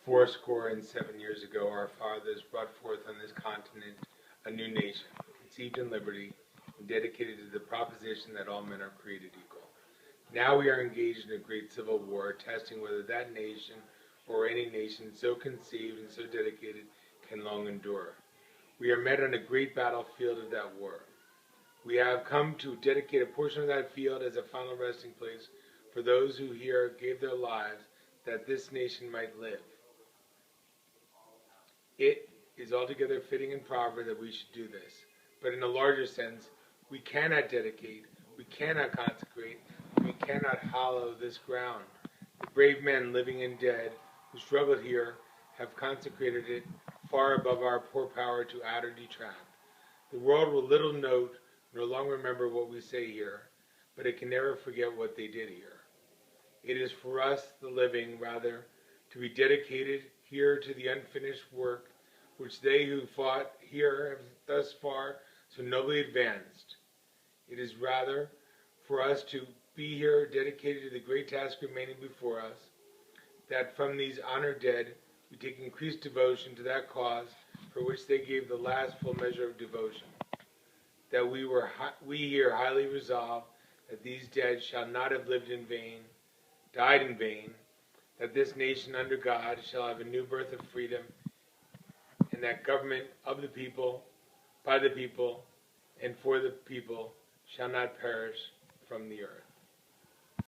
Fourscore and 7 years ago, our fathers brought forth on this continent a new nation, conceived in liberty and dedicated to the proposition that all men are created equal. Now we are engaged in a great civil war, testing whether that nation or any nation so conceived and so dedicated can long endure. We are met on a great battlefield of that war. We have come to dedicate a portion of that field as a final resting place for those who here gave their lives that this nation might live. It is altogether fitting and proper that we should do this. But in a larger sense, we cannot dedicate, we cannot consecrate, we cannot hallow this ground. The brave men, living and dead, who struggled here, have consecrated it far above our poor power to add or detract. The world will little note nor long remember what we say here, but it can never forget what they did here. It is for us, the living, rather, to be dedicated here to the unfinished work which they who fought here have thus far so nobly advanced. It is rather for us to be here dedicated to the great task remaining before us, that from these honored dead we take increased devotion to that cause for which they gave the last full measure of devotion, that we here highly resolve that these dead shall not have lived in vain, died in vain, that this nation under God shall have a new birth of freedom, and that government of the people, by the people, and for the people shall not perish from the earth.